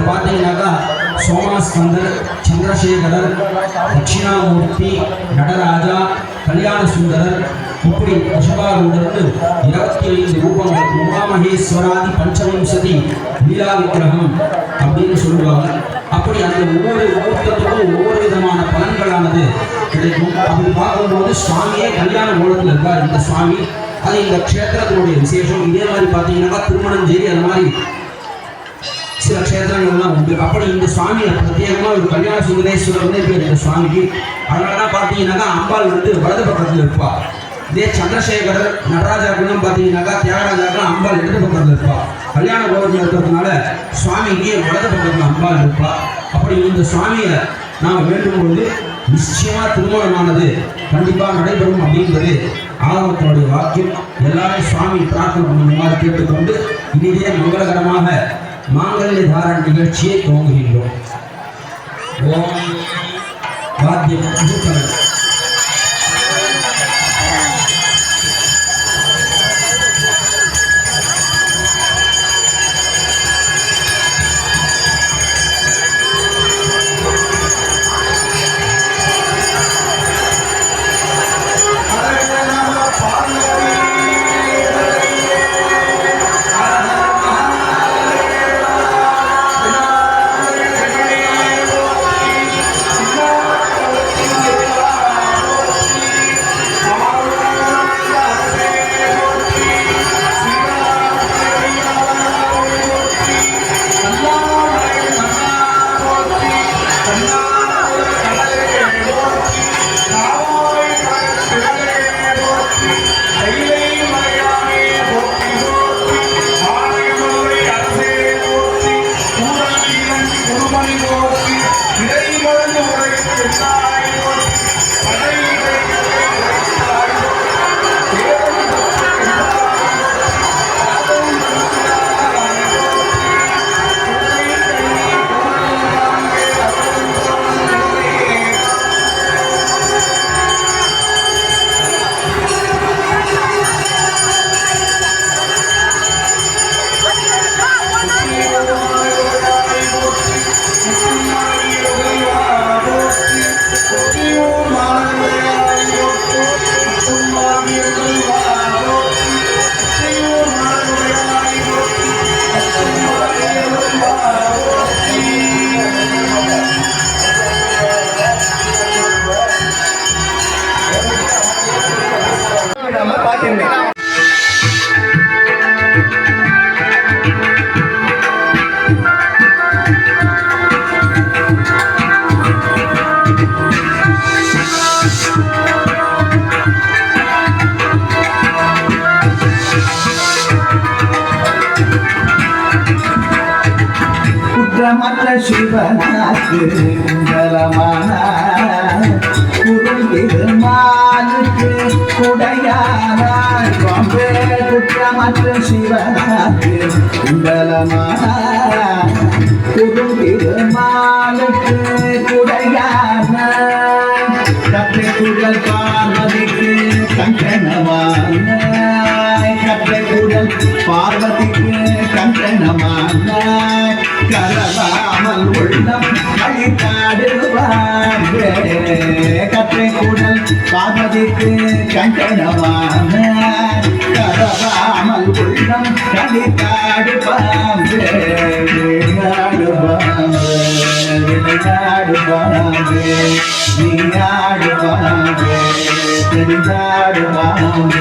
பார்த்தீங்கன்னாக்கா சோமாஸ்கந்தர், சந்திரசேகரர், தட்சிணாமூர்த்தி, நடராஜா, கல்யாண சுந்தரர், இப்படி ரிஷபாரூடர்னு 25 ரூபங்கள், உமாமகேஸ்வராதி பஞ்சவிம்சதி லீலா விக்கிரகம் அப்படின்னு சொல்லுவாங்க. அப்படி அந்த ஒவ்வொரு மூர்த்தத்துக்கும் ஒவ்வொரு விதமான பலன்களானது கிடைக்கும். அப்படி பார்க்கும்போது சுவாமியே கல்யாண மூலத்தில் இருக்கார் இந்த சுவாமி. அது இந்த க்ஷேத்திரத்தினுடைய விசேஷம். இதே மாதிரி பார்த்தீங்கன்னாக்கா திருமணஞ்சேரி அது மாதிரி சில க்ஷேத்திரங்கள்லாம் உண்டு. அப்படி இந்த சுவாமி பிரத்யேகமாக ஒரு கல்யாண சுந்தரேஸ்வரர்னே பேர் இந்த சுவாமிக்கு. அதனால தான் பார்த்தீங்கன்னாக்கா அம்பாள் வலது பக்கத்தில் இருப்பாள். இதே சந்திரசேகரர், நடராஜாக்கெல்லாம் பார்த்தீங்கன்னாக்கா தியாகராஜாக்கெல்லாம் அம்பாள் இடது பக்கத்தில் இருப்பாள். கல்யாண கோலத்தில் இருக்கிறதுனால சுவாமிக்கு வலது பக்கத்தில் அம்பாள் இருப்பாள். அப்படி இந்த சுவாமியை நாம் வேண்டும் பொழுது நிச்சயமாக திருமணமானது கண்டிப்பாக நடைபெறும் அப்படின்றது ஆகமத்தினுடைய வாக்கியம். எல்லாரும் சுவாமி பிரார்த்தனை பண்ணுமாறு கேட்டுக்கொண்டு இனிதே மங்களகரமாக மாங்கல்ய தாரண நிகழ்ச்சியை துவங்குகின்றோம். ஓம் வாத்தியம் குற்றமற்ற சிவனாக்கு குண்டலமான குறும்பெருமானுக்கு குடையானாய் பாம்பே. குற்றமற்ற சிவனாக்கு குண்டலமான குறும்பெருமானுக்கு குடையானாய் கற்றை குழல் பார்வதிக்கு கங்கணமானாய். கற்றை குழல் பார்வதிக்கு கங்கணமானாய். கரவாமல் உள்ளம் அழித்தாடுவாங்க. கற்றை கூடல் பார்வதிக்கு கங்கணமான கரவாமல் உள்ளம் அழித்தாடுவாங்க. விளையாடுவாங்க விளையாடுவாங்க நீயாடுவாங்க தெரிந்தாடுவாங்க.